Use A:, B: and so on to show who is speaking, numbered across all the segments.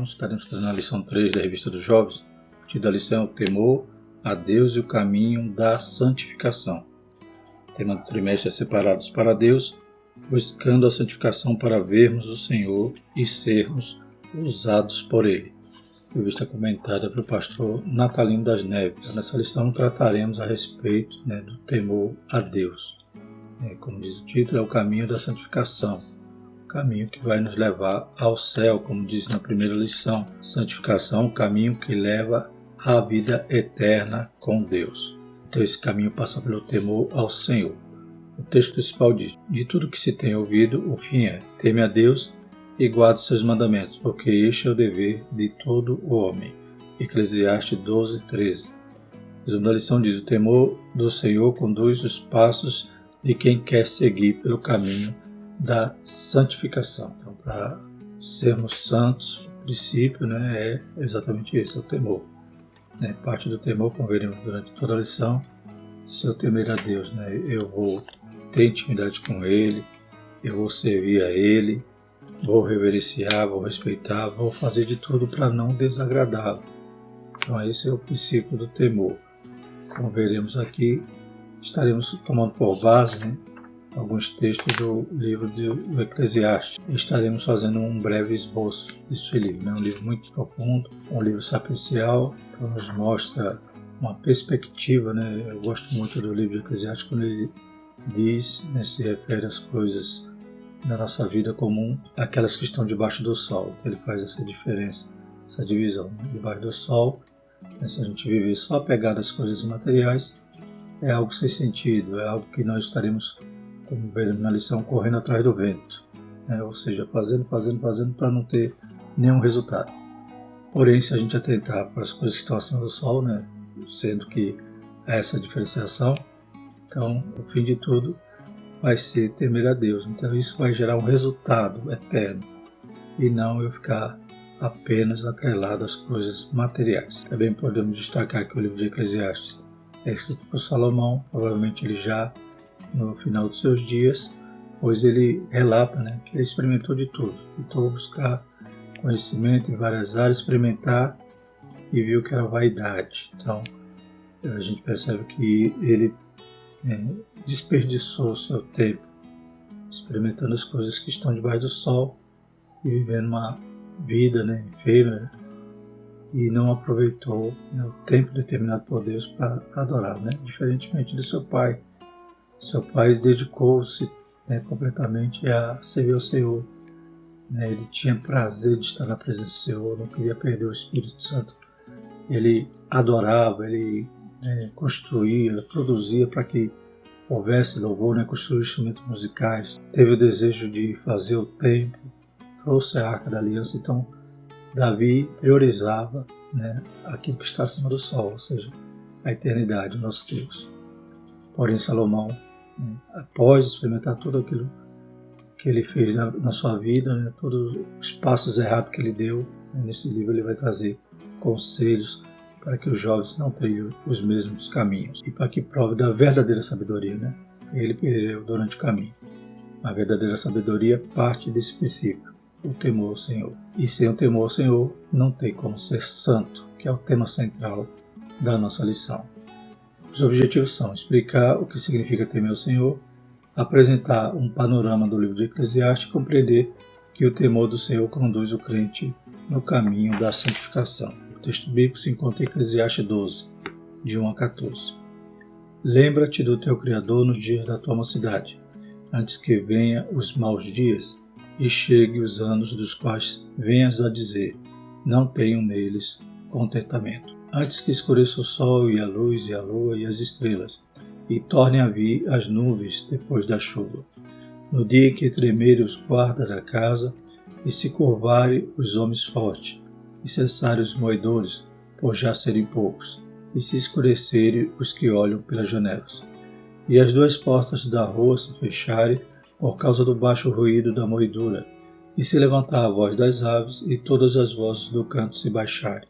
A: irmãos. Estaremos fazendo a lição 3 da Revista dos Jovens. O título da lição é o temor a Deus e o caminho da santificação. O tema do trimestre é separados para Deus, buscando a santificação para vermos o Senhor e sermos usados por Ele. Revista comentada pelo pastor Natalino das Neves. Nessa lição trataremos a respeito do temor a Deus. Como diz o título, é o caminho da santificação. O caminho que vai nos levar ao céu, como diz na primeira lição. Santificação, o caminho que leva à vida eterna com Deus. Então esse caminho passa pelo temor ao Senhor. O texto principal diz: de tudo que se tem ouvido, o fim é: teme a Deus e guarde seus mandamentos, porque este é o dever de todo o homem. Eclesiastes 12:13. O resumo da lição diz: o temor do Senhor conduz os passos de quem quer seguir pelo caminho da santificação. Então, para sermos santos, o princípio é exatamente esse, é o temor. Parte do temor, como veremos durante toda a lição, se eu temer a Deus, eu vou ter intimidade com Ele, eu vou servir a Ele, vou reverenciar, vou respeitar, vou fazer de tudo para não desagradá-lo. Então esse é o princípio do temor. Como veremos aqui, estaremos tomando por base alguns textos do livro do Eclesiastes. Estaremos fazendo um breve esboço desse livro. É um livro muito profundo, um livro sapiencial, então nos mostra uma perspectiva. Eu gosto muito do livro de Eclesiastes quando ele diz, se refere às coisas da nossa vida comum, aquelas que estão debaixo do sol. Então ele faz essa diferença, essa divisão. Debaixo do sol, se a gente viver só apegado às coisas materiais, é algo sem sentido, é algo que nós estaremos, como veremos na lição, correndo atrás do vento. Ou seja, fazendo para não ter nenhum resultado. Porém, se a gente atentar para as coisas que estão acima do sol, sendo que há essa diferenciação, então, o fim de tudo vai ser temer a Deus. Então isso vai gerar um resultado eterno e não eu ficar apenas atrelado às coisas materiais. Também podemos destacar que o livro de Eclesiastes é escrito por Salomão, provavelmente ele já no final dos seus dias, pois ele relata que ele experimentou de tudo, tentou buscar conhecimento em várias áreas, experimentar e viu que era vaidade. Então a gente percebe que ele desperdiçou o seu tempo experimentando as coisas que estão debaixo do sol e vivendo uma vida efêmera e não aproveitou o tempo determinado por Deus para adorar, diferentemente do seu pai. Seu pai dedicou-se completamente a servir ao Senhor. Ele tinha prazer de estar na presença do Senhor, não queria perder o Espírito Santo. Ele adorava, ele construía, produzia para que houvesse louvor, construiu instrumentos musicais, teve o desejo de fazer o templo, trouxe a Arca da Aliança. Então Davi priorizava aquilo que está acima do sol, ou seja, a eternidade, o nosso Deus. Porém Salomão, após experimentar tudo aquilo que ele fez na sua vida, todos os passos errados que ele deu, nesse livro ele vai trazer conselhos para que os jovens não tenham os mesmos caminhos e para que prove da verdadeira sabedoria. Ele perdeu durante o caminho. A verdadeira sabedoria parte desse princípio, o temor ao Senhor. E sem o temor ao Senhor não tem como ser santo, que é o tema central da nossa lição. Os objetivos são explicar o que significa temer ao Senhor, apresentar um panorama do livro de Eclesiastes e compreender que o temor do Senhor conduz o crente no caminho da santificação. O texto bíblico se encontra em Eclesiastes 12, de 1 a 14. Lembra-te do teu Criador nos dias da tua mocidade, antes que venha os maus dias e chegue os anos dos quais venhas a dizer: não tenho neles contentamento. Antes que escureça o sol e a luz e a lua e as estrelas, e tornem a vir as nuvens depois da chuva. No dia em que tremerem os guardas da casa, e se curvarem os homens fortes, e cessarem os moedores, por já serem poucos, e se escurecerem os que olham pelas janelas. E as duas portas da rua se fecharem por causa do baixo ruído da moedura, e se levantar a voz das aves, e todas as vozes do canto se baixarem.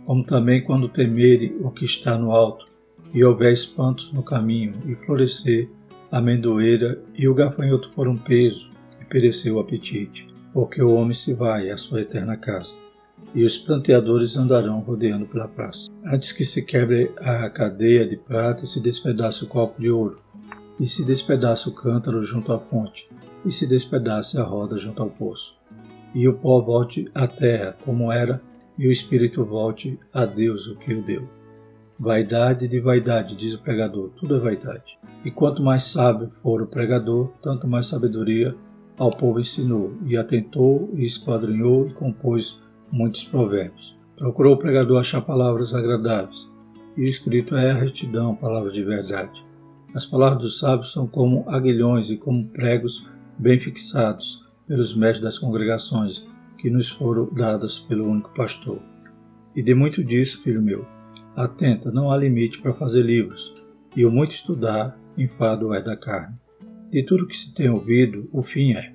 A: Como também quando temerem o que está no alto, e houver espantos no caminho, e florescer a amendoeira e o gafanhoto por um peso, e perecer o apetite, porque o homem se vai à sua eterna casa. e os pranteadores andarão rodeando pela praça. Antes que se quebre a cadeia de prata e se despedace o copo de ouro, e se despedace o cântaro junto à fonte, e se despedace a roda junto ao poço. E o pó volte à terra como era, e o espírito volte a Deus o que o deu. Vaidade de vaidade, diz o pregador, tudo é vaidade. E quanto mais sábio for o pregador, tanto mais sabedoria ao povo ensinou, e atentou, e esquadrinhou, e compôs muitos provérbios. Procurou o pregador achar palavras agradáveis, e o escrito é a retidão, palavras de verdade. As palavras dos sábios são como aguilhões e como pregos bem fixados pelos mestres das congregações, que nos foram dadas pelo único pastor. E de muito disso, filho meu, atenta, não há limite para fazer livros, e o muito estudar, enfado é da carne. De tudo que se tem ouvido, o fim é: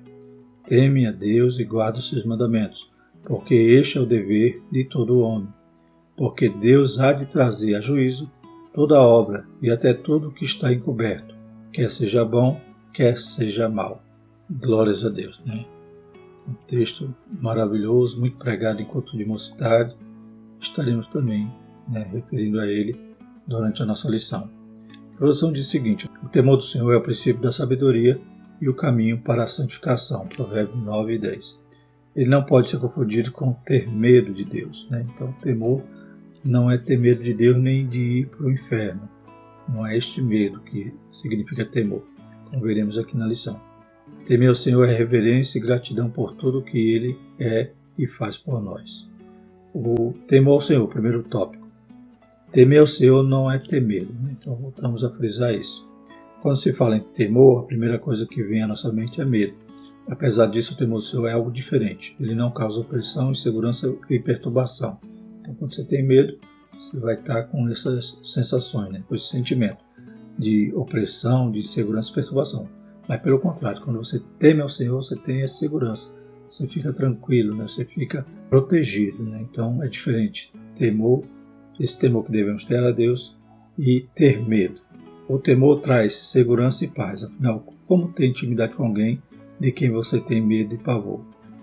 A: teme a Deus e guarda os seus mandamentos, porque este é o dever de todo homem. Porque Deus há de trazer a juízo toda obra e até tudo que está encoberto, quer seja bom, quer seja mal. Glórias a Deus, né? Um texto maravilhoso, muito pregado em culto de mocidade. Estaremos também, referindo a ele durante a nossa lição. A introdução diz o seguinte: o temor do Senhor é o princípio da sabedoria e o caminho para a santificação. Provérbios 9 e 10. Ele não pode ser confundido com ter medo de Deus, né? Então, temor não é ter medo de Deus nem de ir para o inferno. Não é este medo que significa temor, como veremos aqui na lição. Temer ao Senhor é reverência e gratidão por tudo que Ele é e faz por nós. O temor ao Senhor, primeiro tópico. Temer ao Senhor não é ter medo, né? Então voltamos a frisar isso. Quando se fala em temor, a primeira coisa que vem à nossa mente é medo. Apesar disso, o temor do Senhor é algo diferente. Ele não causa opressão, insegurança e perturbação. Então, quando você tem medo, você vai estar com essas sensações, com esse sentimento de opressão, de insegurança e perturbação. Mas, pelo contrário, quando você teme ao Senhor, você tem essa segurança. Você fica tranquilo, você fica protegido. Então, é diferente. Temor, esse temor que devemos ter a Deus, e ter medo. O temor traz segurança e paz. Afinal, como ter intimidade com alguém de quem você tem medo e pavor?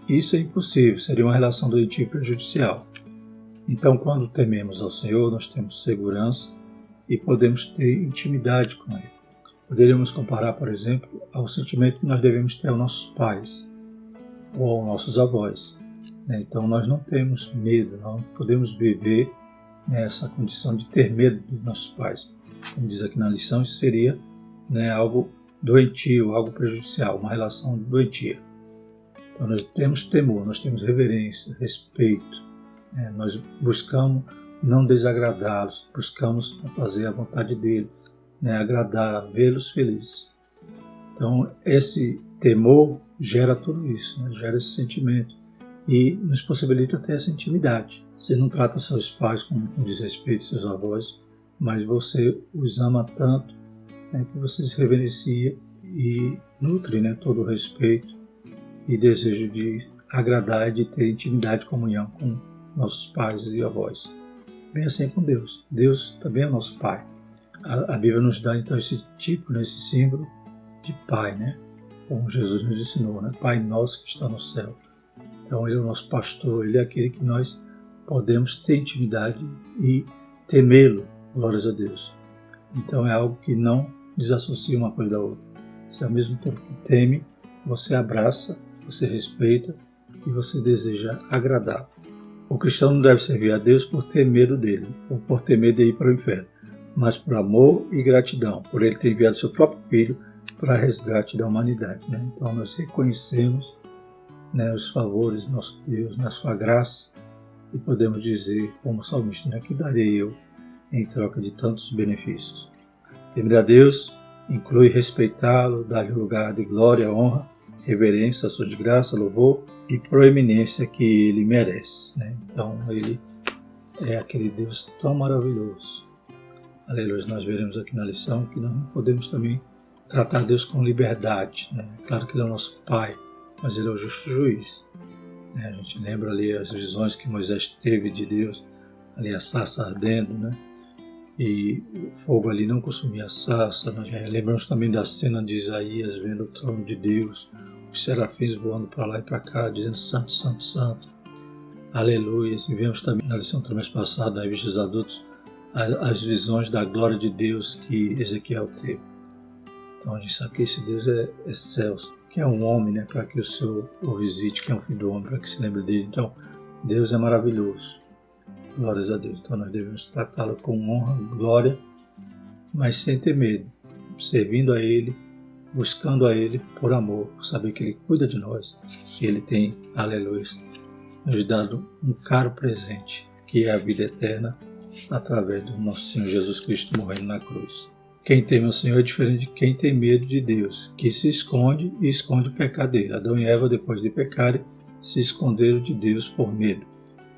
A: Isso é impossível, seria uma relação doentia e prejudicial. Então, quando tememos ao Senhor, nós temos segurança e podemos ter intimidade com Ele. Poderíamos comparar, por exemplo, ao sentimento que nós devemos ter aos nossos pais ou aos nossos avós. Então, nós não temos medo, não podemos viver nessa condição de ter medo dos nossos pais. Como diz aqui na lição, isso seria algo doentio, algo prejudicial, uma relação doentia. Então, nós temos temor, nós temos reverência, respeito. Nós buscamos não desagradá-los, buscamos fazer a vontade dele, agradar, vê-los felizes. Então, esse temor gera tudo isso, gera esse sentimento e nos possibilita ter essa intimidade. Você não trata seus pais com desrespeito, seus avós, mas você os ama tanto que você se reverencia e nutre todo o respeito e desejo de agradar e de ter intimidade e comunhão com nossos pais e avós. Bem assim com Deus. Deus também é o nosso Pai. A Bíblia nos dá então esse tipo, esse símbolo de Pai, como Jesus nos ensinou, Pai nosso que está no céu. Então Ele é o nosso pastor, Ele é aquele que nós podemos ter intimidade e temê-lo, glórias a Deus. Então é algo que não desassocia uma coisa da outra. Se ao mesmo tempo que teme, você abraça, você respeita e você deseja agradá-lo. O cristão não deve servir a Deus por ter medo dele, ou por ter medo de ir para o inferno, mas por amor e gratidão, por ele ter enviado seu próprio Filho para resgate da humanidade. Então nós reconhecemos os favores do nosso Deus, na sua graça, e podemos dizer, como salmista, que darei eu em troca de tantos benefícios. Temer a Deus inclui respeitá-lo, dar-lhe o lugar de glória, honra, reverência, ação de graça, louvor e proeminência que ele merece. Então ele é aquele Deus tão maravilhoso. Aleluia. Nós veremos aqui na lição que nós não podemos também tratar Deus com liberdade. Claro que Ele é o nosso Pai, mas Ele é o justo juiz. A gente lembra ali as visões que Moisés teve de Deus, ali a sarça ardendo, e o fogo ali não consumia a sarça. Nós lembramos também da cena de Isaías vendo o trono de Deus, os serafins voando para lá e para cá, dizendo Santo, Santo, Santo. Aleluia. E vemos também na lição do mês passado, na revista dos adultos, as visões da glória de Deus que Ezequiel teve. Então a gente sabe que esse Deus é excelso, que é um homem, né, para que o Senhor o visite, que é um filho do homem, para que se lembre dele. Então, Deus é maravilhoso. Glórias a Deus. Então nós devemos tratá-lo com honra, glória, mas sem ter medo, servindo a Ele, buscando a Ele por amor, por saber que Ele cuida de nós, que Ele tem, aleluia, nos dado um caro presente, que é a vida eterna, através do nosso Senhor Jesus Cristo morrendo na cruz. Quem teme o Senhor é diferente de quem tem medo de Deus, que se esconde e esconde o pecado dele. Adão e Eva, depois de pecarem, se esconderam de Deus por medo.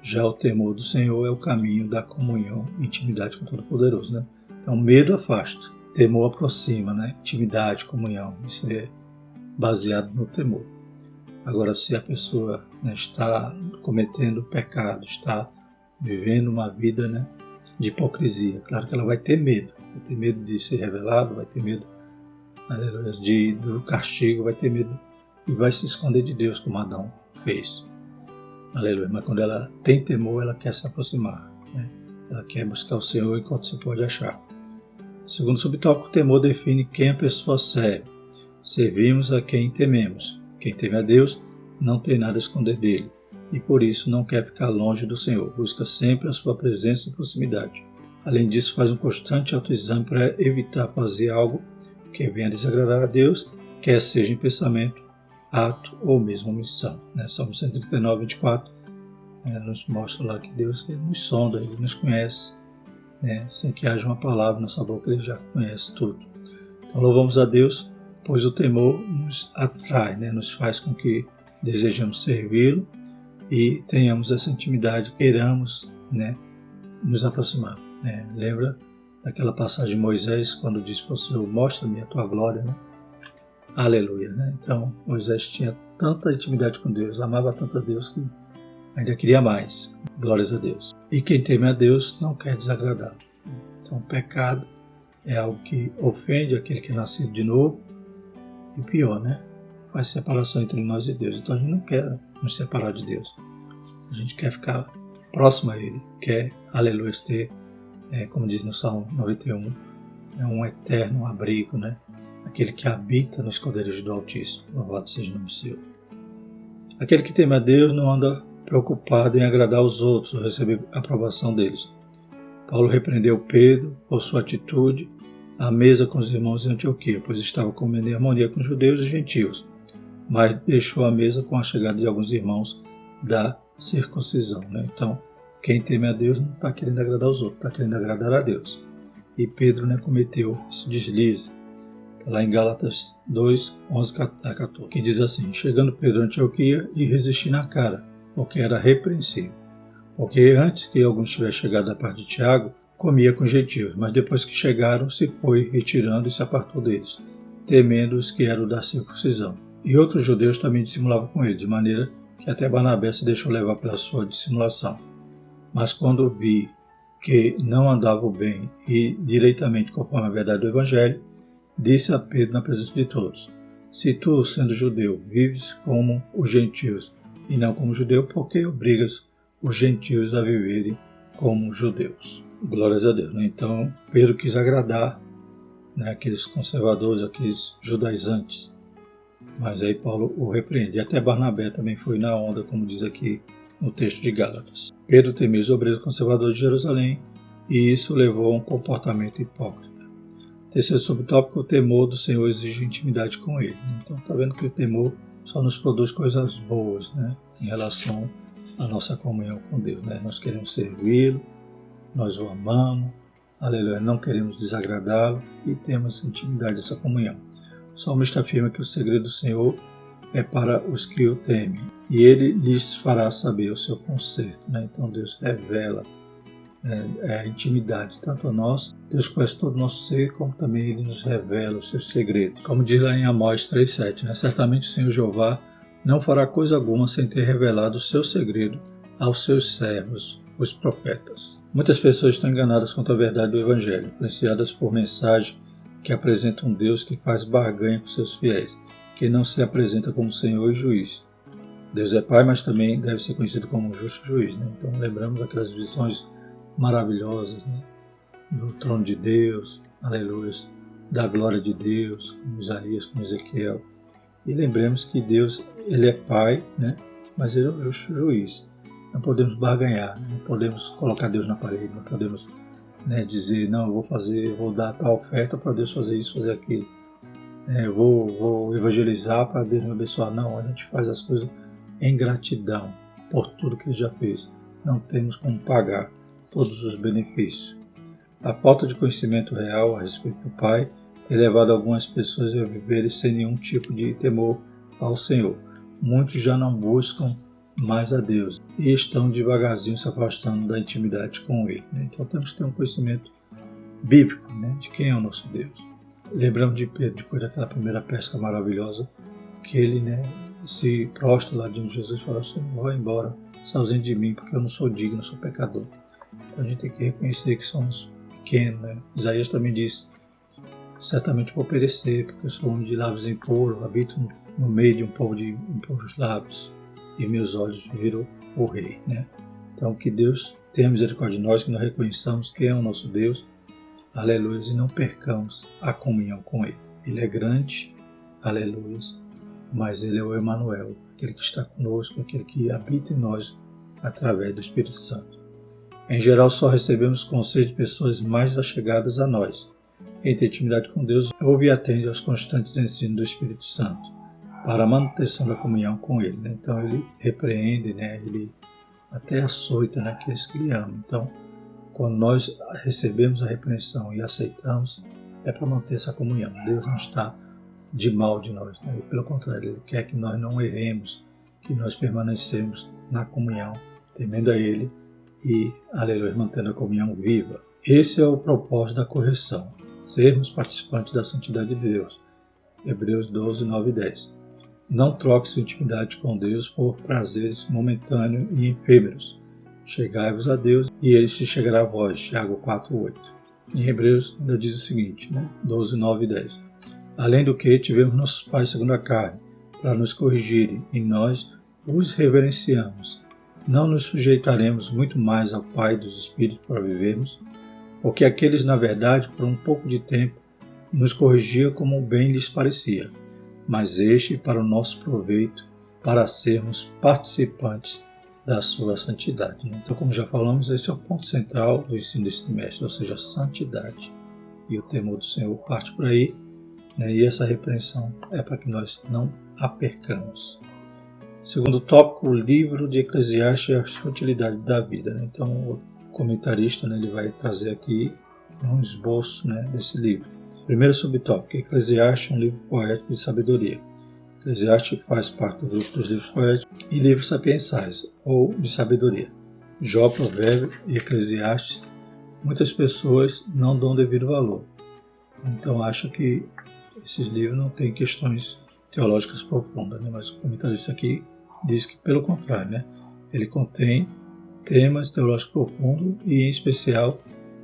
A: Já o temor do Senhor é o caminho da comunhão e intimidade com o Todo-Poderoso, né? Então, medo afasta, temor aproxima, né? Intimidade, comunhão, isso é baseado no temor. Agora, se a pessoa, né, está cometendo pecado, está vivendo uma vida, né, de hipocrisia, claro que ela vai ter medo de ser revelado, vai ter medo, aleluia, do castigo, vai ter medo e vai se esconder de Deus, como Adão fez. Aleluia. Mas quando ela tem temor, ela quer se aproximar, né? Ela quer buscar o Senhor enquanto se pode achar. Segundo subtópico, o temor define quem a pessoa serve. Servimos a quem tememos. Quem teme a Deus não tem nada a esconder dele e por isso não quer ficar longe do Senhor. Busca sempre a sua presença e proximidade. Além disso, faz um constante autoexame para evitar fazer algo que venha desagradar a Deus, quer seja em pensamento, ato ou mesmo omissão. Salmo 139, 24 nos mostra lá que Deus ele nos sonda, Ele nos conhece, sem que haja uma palavra na nossa boca, Ele já conhece tudo. Então louvamos a Deus, pois o temor nos atrai, nos faz com que desejamos servi-lo e tenhamos essa intimidade, queiramos nos aproximar. Lembra daquela passagem de Moisés, quando disse para o Senhor, mostra-me a tua glória, Aleluia, Então, Moisés tinha tanta intimidade com Deus, amava tanto a Deus que ainda queria mais. Glórias a Deus. E quem teme a Deus não quer desagradá-lo. Então, o pecado é algo que ofende aquele que é nascido de novo e pior, faz separação entre nós e Deus. Então, a gente não quer nos separar de Deus. A gente quer ficar próximo a Ele, quer, aleluia, ter, como diz no Salmo 91, um eterno abrigo, aquele que habita nos esconderijos do Altíssimo. Louvado seja o nome do Senhor. Aquele que teme a Deus não anda preocupado em agradar os outros ou receber a aprovação deles. Paulo repreendeu Pedro por sua atitude à mesa com os irmãos de Antioquia, pois estava comendo em harmonia com os judeus e gentios, mas deixou a mesa com a chegada de alguns irmãos da circuncisão. Então, quem teme a Deus não está querendo agradar os outros, está querendo agradar a Deus. E Pedro cometeu esse deslize. Lá em Gálatas 2, 11 a 14, que diz assim, chegando Pedro a Antioquia e resisti na cara, porque era repreensível. Porque antes que alguns tivessem chegado da parte de Tiago, comia com gentios, mas depois que chegaram, se foi retirando e se apartou deles, temendo os que eram da circuncisão. E outros judeus também dissimulavam com ele, de maneira que até Barnabé se deixou levar pela sua dissimulação. Mas quando vi que não andavam bem e direitamente conforme a verdade do Evangelho, disse a Pedro na presença de todos, se tu, sendo judeu, vives como os gentios e não como judeu, por que obrigas os gentios a viverem como judeus? Glórias a Deus. Então, Pedro quis agradar aqueles conservadores, aqueles judaizantes, mas aí Paulo o repreende. E até Barnabé também foi na onda, como diz aqui no texto de Gálatas. Pedro temia os obreiros conservadores de Jerusalém e isso levou a um comportamento hipócrita. Terceiro subtópico, o temor do Senhor exige intimidade com Ele. Então, está vendo que o temor só nos produz coisas boas, em relação à nossa comunhão com Deus. Nós queremos servi-lo, nós o amamos, aleluia, não queremos desagradá-lo e temos intimidade, essa comunhão. O salmista afirma que o segredo do Senhor é para os que o temem e Ele lhes fará saber o seu conserto. Então, Deus revela a intimidade, tanto a nós, Deus conhece todo o nosso ser, como também Ele nos revela os seus segredos. Como diz lá em Amós 3,7, certamente o Senhor Jeová não fará coisa alguma sem ter revelado o seu segredo aos seus servos, os profetas. Muitas pessoas estão enganadas quanto à verdade do Evangelho, influenciadas por mensagens que apresentam um Deus que faz barganha com seus fiéis, que não se apresenta como Senhor e Juiz. Deus é Pai, mas também deve ser conhecido como um justo juiz, né? Então lembramos aquelas visões maravilhosas, né? Do trono de Deus, aleluia, da glória de Deus, como Isaías, como Ezequiel. E lembremos que Deus, Ele é Pai, né? Mas Ele é um justo juiz. Não podemos barganhar, né? Não podemos colocar Deus na parede, não podemos, né, dizer, não, eu vou dar tal oferta para Deus fazer isso, fazer aquilo. Eu vou evangelizar para Deus me abençoar. Não, a gente faz as coisas em gratidão por tudo que Ele já fez. Não temos como pagar todos os benefícios. A falta de conhecimento real a respeito do Pai tem levado algumas pessoas a viverem sem nenhum tipo de temor ao Senhor. Muitos já não buscam mais a Deus e estão devagarzinho se afastando da intimidade com Ele, né? Então temos que ter um conhecimento bíblico, né, de quem é o nosso Deus. Lembramos de Pedro, depois daquela primeira pesca maravilhosa, que ele, né, se prostra lá diante de Jesus e fala assim: vai embora, se ausente de mim, porque eu não sou digno, eu sou pecador. Então a gente tem que reconhecer que somos pequenos, né? Isaías também disse: certamente vou perecer, porque eu sou homem de lábios impuros, habito no meio de um povo de impuros lábios, e meus olhos viram o Rei, né? Então que Deus tenha misericórdia de nós, que nós reconheçamos quem é o nosso Deus, aleluia, e não percamos a comunhão com Ele. Ele é grande, aleluia, mas Ele é o Emanuel, aquele que está conosco, aquele que habita em nós através do Espírito Santo. Em geral, só recebemos conselhos de pessoas mais achegadas a nós. Quem tem intimidade com Deus ouve e atende aos constantes ensinos do Espírito Santo para a manutenção da comunhão com Ele, né? Então Ele repreende, né? Ele até açoita, né, aqueles que Ele ama. Então, quando nós recebemos a repreensão e aceitamos, é para manter essa comunhão. Deus não está de mal de nós, né? Pelo contrário, Ele quer que nós não erremos, que nós permanecemos na comunhão, temendo a Ele e, aleluia, mantendo a comunhão viva. Esse é o propósito da correção, sermos participantes da santidade de Deus. Hebreus 12, 9 e 10. Não troque sua intimidade com Deus por prazeres momentâneos e efêmeros. Chegai-vos a Deus e Ele se chegará a vós. Tiago 4, 8. Em Hebreus ainda diz o seguinte, né? 12, 9 e 10. Além do que, tivemos nossos pais segundo a carne, para nos corrigirem, e nós os reverenciamos. Não nos sujeitaremos muito mais ao Pai dos Espíritos para vivermos, porque aqueles, na verdade, por um pouco de tempo, nos corrigiam como bem lhes parecia, mas este para o nosso proveito, para sermos participantes da sua santidade. Então, como já falamos, esse é o ponto central do ensino desse trimestre, ou seja, a santidade. E o temor do Senhor parte por aí, né? E essa repreensão é para que nós não a percamos. Segundo tópico, o livro de Eclesiastes e a futilidade da vida, né? Então, o comentarista, né, ele vai trazer aqui um esboço, né, desse livro. Primeiro subtópico, Eclesiastes, um livro poético de sabedoria. Eclesiastes faz parte do grupo dos livros poéticos e livros sapiensais, ou de sabedoria. Jó, Provérbio e Eclesiastes, muitas pessoas não dão devido valor. Então acham que esses livros não têm questões teológicas profundas, né? Mas o comentarista aqui diz que, pelo contrário, né? Ele contém temas teológicos profundos e, em especial,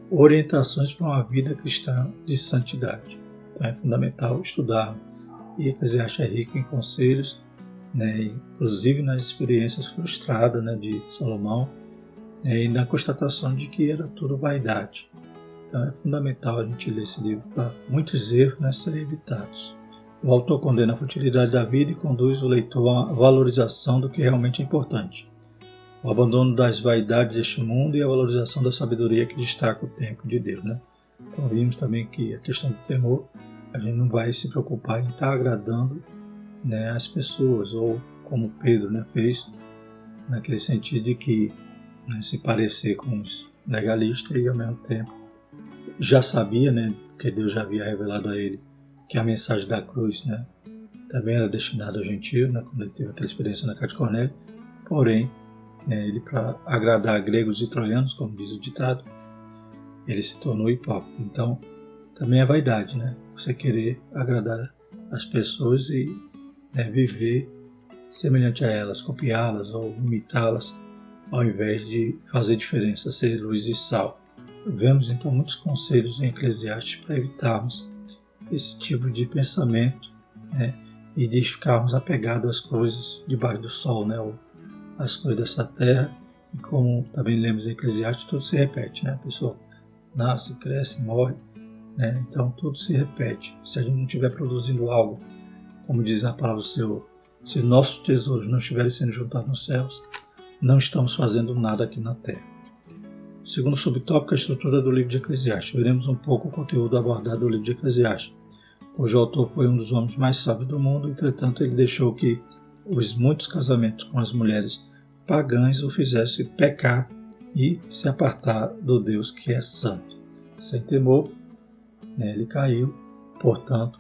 A: orientações para uma vida cristã de santidade. Então é fundamental estudar. E Eclesiastes é rico em conselhos, né, inclusive nas experiências frustradas, né, de Salomão, né, e na constatação de que era tudo vaidade. Então é fundamental a gente ler esse livro para muitos erros, né, serem evitados. O autor condena a futilidade da vida e conduz o leitor à valorização do que realmente é importante. O abandono das vaidades deste mundo e a valorização da sabedoria que destaca o tempo de Deus, né? Então vimos também que a questão do temor, a gente não vai se preocupar em estar agradando, né, as pessoas, ou como Pedro, né, fez, naquele sentido de que, né, se parecer com os legalistas e ao mesmo tempo já sabia, né, que Deus já havia revelado a ele que a mensagem da cruz, né, também era destinada ao gentio, né, quando ele teve aquela experiência na casa de Cornélio, porém, né, ele, para agradar gregos e troianos, como diz o ditado, ele se tornou hipócrita. Então, também é vaidade, né? Você querer agradar as pessoas e, né, viver semelhante a elas, copiá-las ou imitá-las, ao invés de fazer diferença, ser luz e sal. Vemos então muitos conselhos em Eclesiastes para evitarmos esse tipo de pensamento, né, e de ficarmos apegados às coisas debaixo do sol, né? Ou às coisas dessa terra. E como também lemos em Eclesiastes, tudo se repete, né? A pessoa nasce, cresce, morre, né? Então tudo se repete. Se a gente não estiver produzindo algo, como diz a palavra do Senhor, se nossos tesouros não estiverem sendo juntados nos céus, não estamos fazendo nada aqui na terra. O segundo subtópico é a estrutura do livro de Eclesiastes. Veremos um pouco o conteúdo abordado do livro de Eclesiastes, cujo autor foi um dos homens mais sábios do mundo. Entretanto, ele deixou que os muitos casamentos com as mulheres pagãs o fizessem pecar e se apartar do Deus que é santo. Sem temor, né, ele caiu, portanto,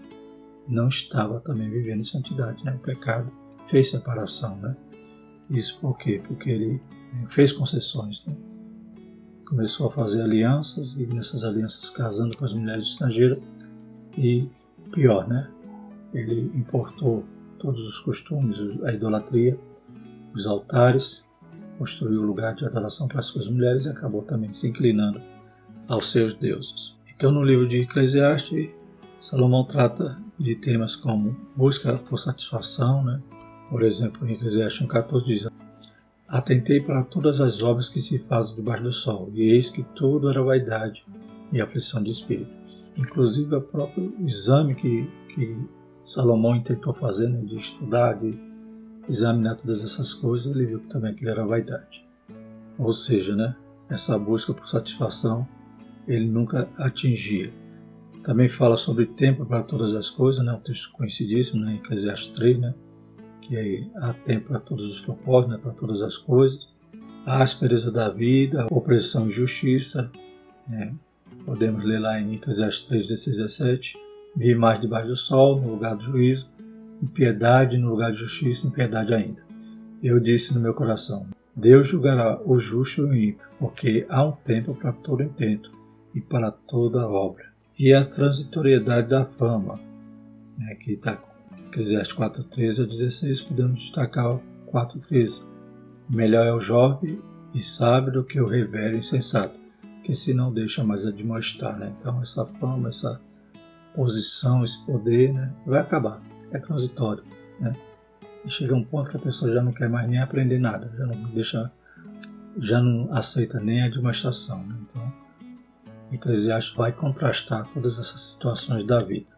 A: não estava também vivendo em santidade, né? O pecado fez separação, né? Isso por quê? Porque ele fez concessões, né? Começou a fazer alianças, e nessas alianças casando com as mulheres estrangeiras, e pior, né? Ele importou todos os costumes, a idolatria, os altares, construiu o lugar de adoração para as suas mulheres e acabou também se inclinando aos seus deuses. Então, no livro de Eclesiastes, Salomão trata de temas como busca por satisfação, né? Por exemplo, em Eclesiastes 1,14 diz: atentei para todas as obras que se fazem debaixo do sol, e eis que tudo era vaidade e aflição de espírito. Inclusive, o próprio exame que Salomão tentou fazer, né, de estudar, de examinar todas essas coisas, ele viu que também aquilo era vaidade. Ou seja, né, essa busca por satisfação, ele nunca atingia. Também fala sobre tempo para todas as coisas, né, um texto conhecidíssimo, né, em Eclesiastes 3, né, que aí há tempo para todos os propósitos, né, para todas as coisas. A aspereza da vida, opressão e justiça, né, podemos ler lá em Eclesiastes 3, 16 a 17, vi mais debaixo do sol, no lugar do juízo, impiedade no lugar de justiça, impiedade ainda. Eu disse no meu coração: Deus julgará o justo e o ímpio, porque há um tempo para todo intento e para toda obra. E a transitoriedade da fama, né, que está em Eclesiastes 4:13 a 16, podemos destacar o 4:13. Melhor é o jovem e sábio do que o revelho insensato, que se não deixa mais admoestar, né? Então essa fama, essa posição, esse poder, né, vai acabar, é transitório, né? E chega um ponto que a pessoa já não quer mais nem aprender nada, já não aceita nem a admoestação, né? Então Eclesiastes vai contrastar todas essas situações da vida.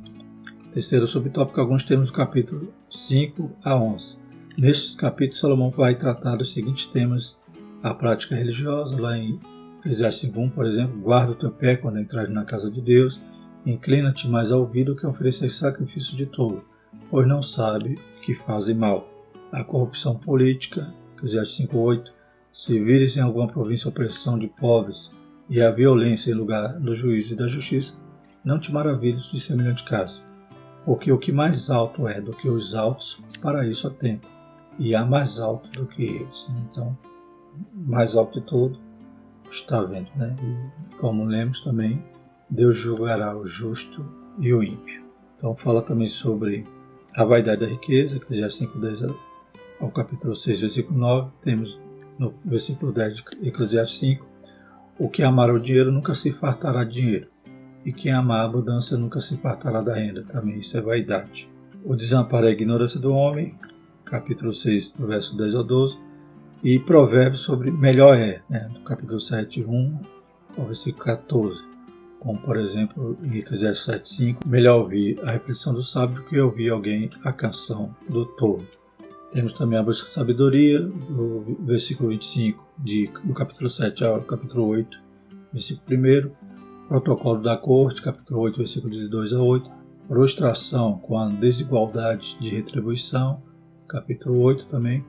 A: Terceiro subtópico, alguns temas do capítulo 5 a 11. Nestes capítulos, Salomão vai tratar dos seguintes temas: a prática religiosa, lá em Eclesiastes 5:1, por exemplo: guarda o teu pé quando entrares na casa de Deus, inclina-te mais ao ouvido que oferecer sacrifício de tolo, pois não sabe que fazem mal. A corrupção política, Eclesiastes 5:8, se vires em alguma província opressão de pobres e a violência em lugar do juízo e da justiça, não te maravilhes de semelhante caso, porque o que mais alto é do que os altos, para isso atenta, e há mais alto do que eles. Então, mais alto de tudo está vendo, né? E como lemos também, Deus julgará o justo e o ímpio. Então fala também sobre a vaidade da riqueza, Eclesiastes 5:10 ao capítulo 6, versículo 9. Temos no versículo 10 de Eclesiastes 5: o que amar o dinheiro nunca se fartará de dinheiro, e quem amar a abundância nunca se fartará da renda. Também isso é vaidade. O desamparo é a ignorância do homem, capítulo 6, do verso 10 ao 12. E provérbios sobre melhor é, né, do capítulo 7, 1 ao versículo 14. Como, por exemplo, em Eclesiastes 7:5, melhor ouvir a reflexão do sábio do que ouvir alguém a canção do tolo. Temos também a busca de sabedoria, do versículo 25, do capítulo 7 ao capítulo 8, versículo 1. Protocolo da corte, capítulo 8, versículo de 2 a 8. Prostração com a desigualdade de retribuição, capítulo 8 também.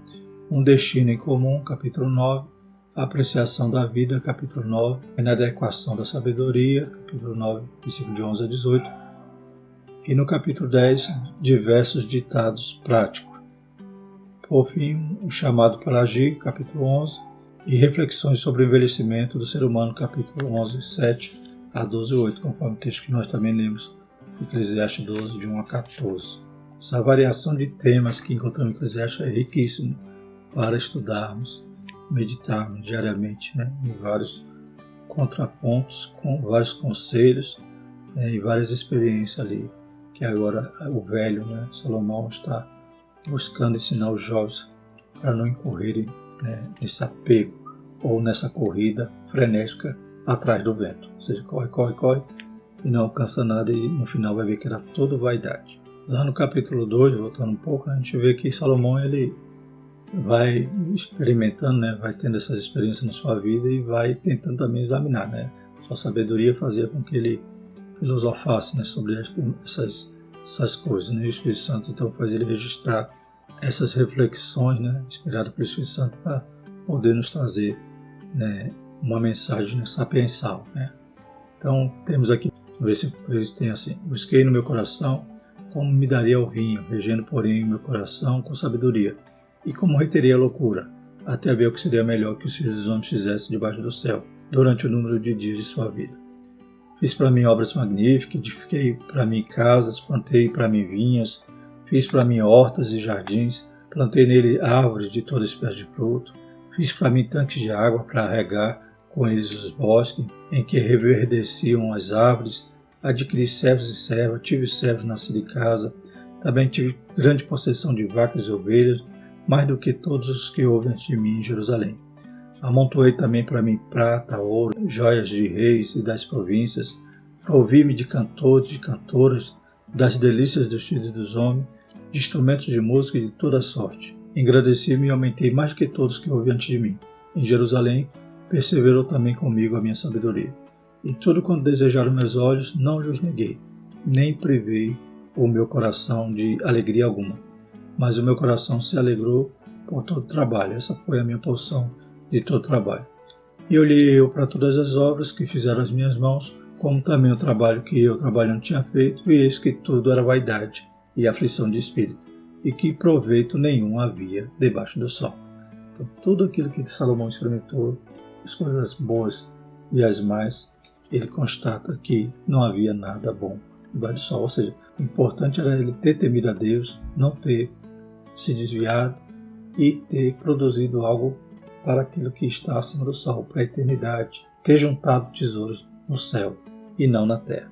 A: Um destino em comum, capítulo 9. Apreciação da vida, capítulo 9. Inadequação da sabedoria, capítulo 9, versículo de 11 a 18. E no capítulo 10, diversos ditados práticos. Por fim, o chamado para agir, capítulo 11. E reflexões sobre o envelhecimento do ser humano, capítulo 11, 7 a 12, 8, conforme o texto que nós também lemos, Eclesiastes 12, de 1 a 14. Essa variação de temas que encontramos em Eclesiastes é riquíssimo para estudarmos, meditarmos diariamente, né, em vários contrapontos, com vários conselhos, né, e várias experiências ali que agora o velho, né, Salomão, está buscando ensinar os jovens para não incorrerem, né, nesse apego ou nessa corrida frenética atrás do vento. Ou seja, corre e não alcança nada e no final vai ver que era tudo vaidade. Lá no capítulo 2, voltando um pouco, a gente vê que Salomão ele vai experimentando, né, vai tendo essas experiências na sua vida e vai tentando também examinar, né. Sua sabedoria fazia com que ele filosofasse, né, sobre essas coisas, né, e o Espírito Santo então faz ele registrar essas reflexões, né, inspiradas pelo Espírito Santo para poder nos trazer, né, uma mensagem, né, sapiensal, né. Então temos aqui no versículo 3 tem assim: busquei no meu coração como me daria o vinho, regendo porém o meu coração com sabedoria, e como reteria a loucura, até ver o que seria melhor que os filhos dos homens fizessem debaixo do céu, durante o número de dias de sua vida. Fiz para mim obras magníficas, edifiquei para mim casas, plantei para mim vinhas, fiz para mim hortas e jardins, plantei nele árvores de toda espécie de fruto, fiz para mim tanques de água para regar com eles os bosques, em que reverdeciam as árvores, adquiri servos e servas, tive servos nascidos de casa, também tive grande possessão de vacas e ovelhas, mais do que todos os que houve antes de mim em Jerusalém. Amontoei também para mim prata, ouro, joias de reis e das províncias, provi-me de cantores, de cantoras, das delícias dos filhos dos homens, de instrumentos de música e de toda sorte. Engrandeci-me e aumentei mais que todos que houve antes de mim. Em Jerusalém, perseverou também comigo a minha sabedoria. E tudo quanto desejaram meus olhos, não lhes neguei, nem privei o meu coração de alegria alguma. Mas o meu coração se alegrou por todo o trabalho. Essa foi a minha porção de todo o trabalho. E olhei eu para todas as obras que fizeram as minhas mãos, como também o trabalho que eu trabalhando tinha feito, e eis que tudo era vaidade e aflição de espírito, e que proveito nenhum havia debaixo do sol. Então, tudo aquilo que Salomão experimentou, as coisas boas e as más, ele constata que não havia nada bom debaixo do sol. Ou seja, o importante era ele ter temido a Deus, não ter se desviado e ter produzido algo para aquilo que está acima do sol, para a eternidade, ter juntado tesouros no céu e não na terra.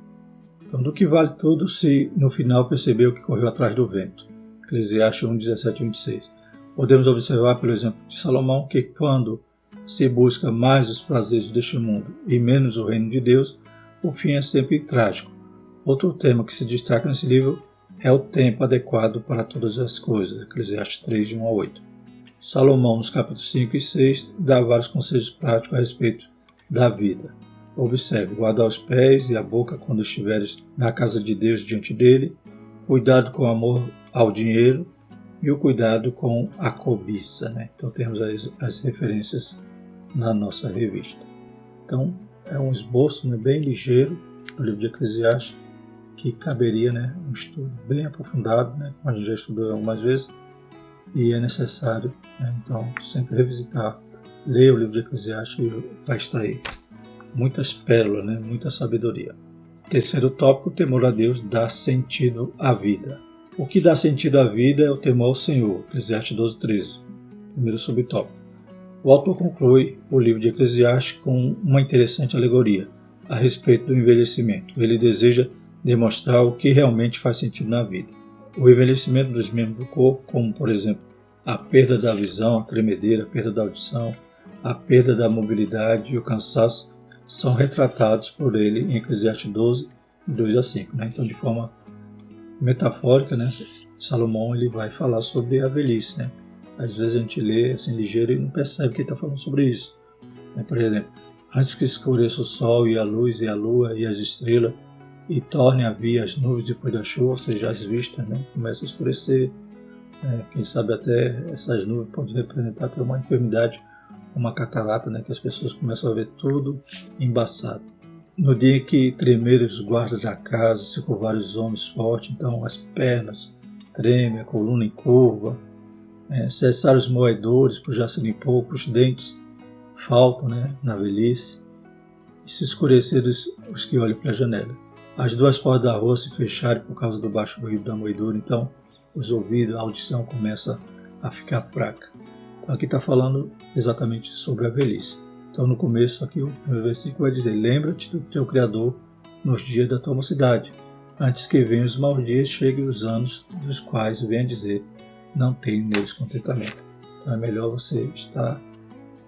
A: Então, do que vale tudo se no final percebeu que correu atrás do vento? Eclesiastes 1, 17 e 26. Podemos observar, pelo exemplo de Salomão, que quando se busca mais os prazeres deste mundo e menos o reino de Deus, o fim é sempre trágico. Outro tema que se destaca nesse livro é o tempo adequado para todas as coisas, Eclesiastes 3, de 1 a 8. Salomão, nos capítulos 5 e 6, dá vários conselhos práticos a respeito da vida. Observe: guardar os pés e a boca quando estiveres na casa de Deus diante dele, cuidado com o amor ao dinheiro e o cuidado com a cobiça, né? Então temos as referências na nossa revista. Então é um esboço, né, bem ligeiro do livro de Eclesiastes, que caberia, né, um estudo bem aprofundado, né, como a gente já estudou algumas vezes, e é necessário, né, então sempre revisitar, ler o livro de Eclesiastes para extrair muitas pérolas, né, muita sabedoria. Terceiro tópico: o temor a Deus dá sentido à vida. O que dá sentido à vida é o temor ao Senhor, Eclesiastes 12, 13. Primeiro subtópico. O autor conclui o livro de Eclesiastes com uma interessante alegoria a respeito do envelhecimento. Ele deseja demonstrar o que realmente faz sentido na vida. O envelhecimento dos membros do corpo, como por exemplo a perda da visão, a tremedeira, a perda da audição, a perda da mobilidade e o cansaço, são retratados por ele em Eclesiastes 12, 2 a 5. Né? Então, de forma metafórica, né, Salomão ele vai falar sobre a velhice. Né? Às vezes a gente lê assim ligeiro e não percebe que ele está falando sobre isso. Né? Por exemplo, antes que escureça o sol e a luz e a lua e as estrelas, e torne a vir as nuvens depois da chuva, ou seja, as vistas, né, começa a escurecer. Quem sabe até essas nuvens podem representar até uma enfermidade, uma catarata, né, que as pessoas começam a ver tudo embaçado. No dia em que tremerem os guardas da casa, se curvarem os homens fortes, então as pernas tremem, a coluna em curva, cessar os moedores, por já serem poucos, os dentes faltam, né, na velhice, e se escurecer os que olham para a janela. As duas portas da rua se fecharem por causa do baixo ruído da moedura, então os ouvidos, a audição começa a ficar fraca. Então aqui está falando exatamente sobre a velhice. Então no começo aqui o primeiro versículo vai dizer: lembra-te do teu Criador nos dias da tua mocidade, antes que venham os maus dias, cheguem os anos dos quais venha dizer, não tenho neles contentamento. Então é melhor você estar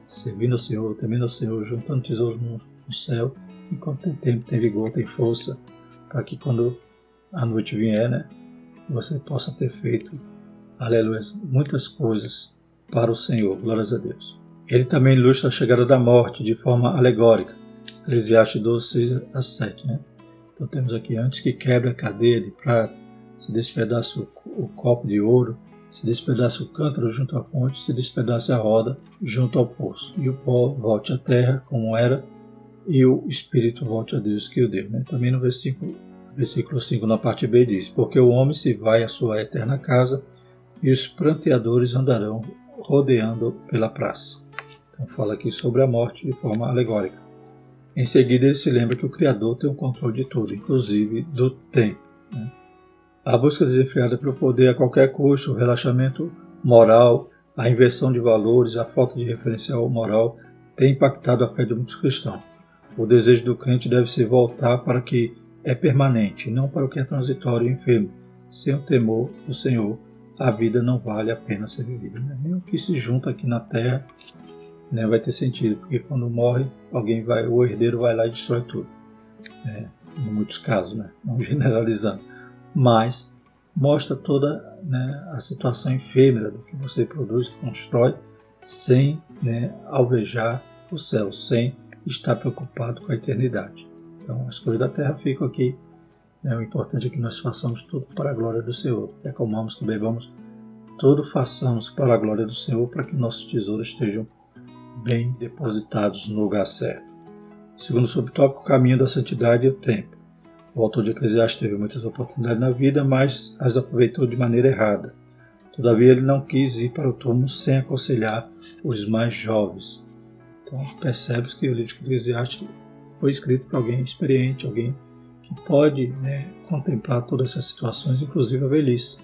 A: servindo ao Senhor, temendo ao Senhor, juntando tesouros no céu, enquanto tem tempo, tem vigor, tem força, para que quando a noite vier, né, você possa ter feito, aleluia, muitas coisas para o Senhor, glórias a Deus. Ele também ilustra a chegada da morte de forma alegórica, Eclesiastes 12, 6 a 7, né? Então temos aqui, antes que quebre a cadeia de prata, se despedace o copo de ouro, se despedace o cântaro junto à fonte, se despedace a roda junto ao poço, e o pó volte à terra como era, e o espírito volte a Deus que o deu. Né? Também no versículo 5, na parte B, diz, porque o homem se vai à sua eterna casa, e os pranteadores andarão rodeando pela praça. Então fala aqui sobre a morte de forma alegórica. Em seguida ele se lembra que o Criador tem o controle de tudo, inclusive do tempo. Né? A busca desenfreada pelo poder a qualquer custo, o relaxamento moral, a inversão de valores, a falta de referencial moral tem impactado a fé de muitos cristãos. O desejo do crente deve se voltar para o que é permanente, não para o que é transitório e enfermo. Sem o temor do Senhor, a vida não vale a pena ser vivida. Né? Nem o que se junta aqui na terra, né, vai ter sentido, porque quando morre, o herdeiro vai lá e destrói tudo. Em muitos casos, né, não generalizando. Mas mostra toda, né, a situação efêmera do que você produz, constrói, sem, né, alvejar o céu, sem estar preocupado com a eternidade. Então as coisas da terra ficam aqui. Né, o importante é que nós façamos tudo para a glória do Senhor. Que comamos, que bebamos, tudo façamos para a glória do Senhor, para que nossos tesouros estejam bem depositados no lugar certo. Segundo subtópico, o caminho da santidade e o tempo. O autor de Eclesiastes teve muitas oportunidades na vida, mas as aproveitou de maneira errada. Todavia ele não quis ir para o túmulo sem aconselhar os mais jovens. Então percebe-se que o livro de Eclesiastes foi escrito para alguém experiente, alguém que pode, né, contemplar todas essas situações, inclusive a velhice.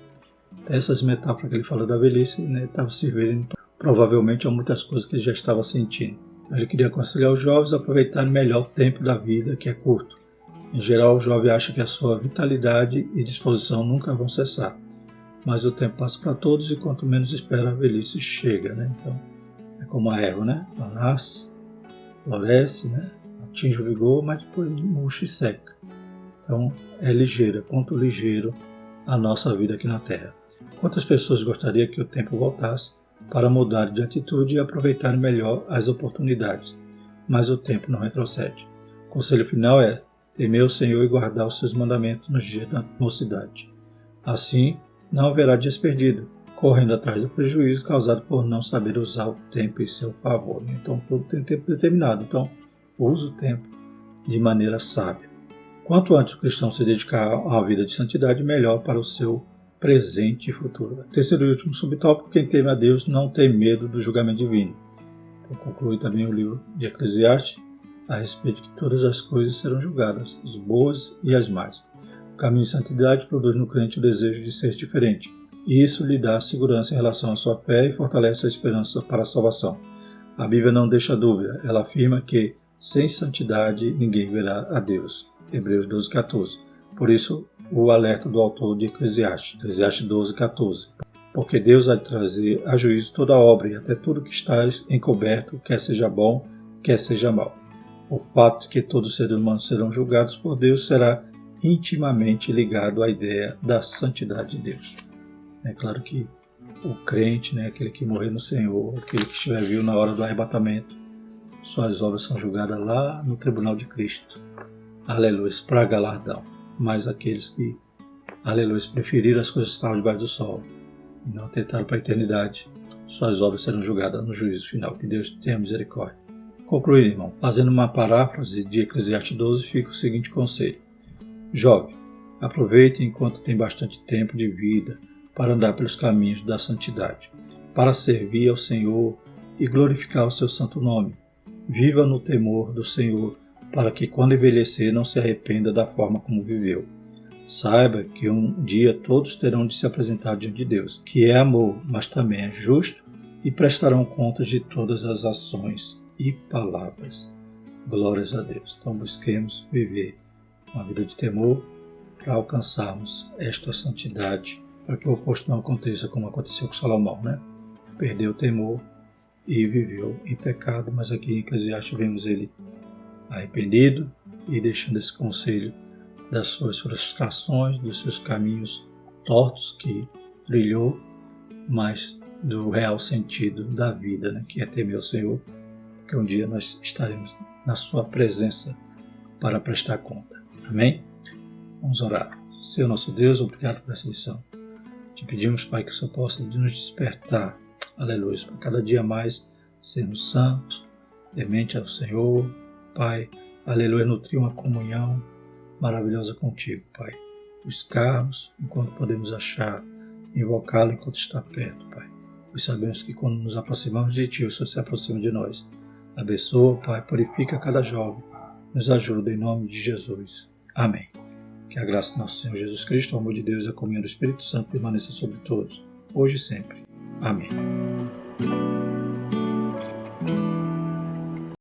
A: Essas metáforas que ele fala da velhice, né, estavam servindo provavelmente a muitas coisas que ele já estava sentindo. Então ele queria aconselhar os jovens a aproveitarem melhor o tempo da vida, que é curto. Em geral, o jovem acha que a sua vitalidade e disposição nunca vão cessar. Mas o tempo passa para todos e quanto menos espera, a velhice chega. Né? Então, é como a erva, né? Ela nasce, floresce, né? Atinge o vigor, mas depois murcha e seca. Então, é ligeira, quanto ligeiro a nossa vida aqui na Terra. Quantas pessoas gostariam que o tempo voltasse para mudar de atitude e aproveitar melhor as oportunidades? Mas o tempo não retrocede. O conselho final é temer o Senhor e guardar os seus mandamentos nos dias da mocidade. Assim, não haverá dias perdidos, correndo atrás do prejuízo causado por não saber usar o tempo em seu favor. Então, tudo tem tempo determinado. Então, use o tempo de maneira sábia. Quanto antes o cristão se dedicar a uma vida de santidade, melhor para o seu presente e futuro. Terceiro e último subtópico, quem teme a Deus não tem medo do julgamento divino. Então, conclui também o livro de Eclesiastes a respeito de que todas as coisas serão julgadas, as boas e as más. O caminho de santidade produz no crente o desejo de ser diferente, e isso lhe dá segurança em relação à sua fé e fortalece a esperança para a salvação. A Bíblia não deixa dúvida, ela afirma que sem santidade ninguém verá a Deus. Hebreus 12, 14. Por isso, o alerta do autor de Eclesiastes 12, 14. Porque Deus há de trazer a juízo toda obra e até tudo que está encoberto, quer seja bom, quer seja mal. O fato de que todos os seres humanos serão julgados por Deus será intimamente ligado à ideia da santidade de Deus. É claro que o crente, né, aquele que morrer no Senhor, aquele que estiver vivo na hora do arrebatamento, suas obras são julgadas lá no tribunal de Cristo. Aleluia, para galardão. Mas aqueles que, aleluia, preferiram as coisas que estavam debaixo do sol e não atentaram para a eternidade, suas obras serão julgadas no juízo final. Que Deus tenha misericórdia. Concluir, irmão, fazendo uma paráfrase de Eclesiastes 12, fica o seguinte conselho. Jovem, aproveite enquanto tem bastante tempo de vida para andar pelos caminhos da santidade, para servir ao Senhor e glorificar o seu santo nome. Viva no temor do Senhor, para que quando envelhecer não se arrependa da forma como viveu. Saiba que um dia todos terão de se apresentar diante de Deus, que é amor, mas também é justo, e prestarão contas de todas as ações e palavras. Glórias a Deus. Então busquemos viver uma vida de temor, para alcançarmos esta santidade, para que o oposto não aconteça como aconteceu com Salomão, né? Perdeu o temor e viveu em pecado, mas aqui em Eclesiastes vemos ele arrependido e deixando esse conselho das suas frustrações, dos seus caminhos tortos que trilhou, mas do real sentido da vida, né? Que é temer o Senhor, porque um dia nós estaremos na sua presença para prestar conta. Amém? Vamos orar. Senhor nosso Deus, obrigado por essa lição. Te pedimos, Pai, que o Senhor possa nos despertar, aleluia, para cada dia mais sermos santos, temente ao Senhor, Pai, aleluia, nutrir uma comunhão maravilhosa contigo, Pai. Buscarmos enquanto podemos achar, invocá-lo enquanto está perto, Pai. Pois sabemos que quando nos aproximamos de Ti, o Senhor se aproxima de nós. Abençoa, Pai, purifica cada jovem, nos ajuda em nome de Jesus. Amém. Que a graça do nosso Senhor Jesus Cristo, o amor de Deus e a comunhão do Espírito Santo permaneça sobre todos, hoje e sempre. Amém.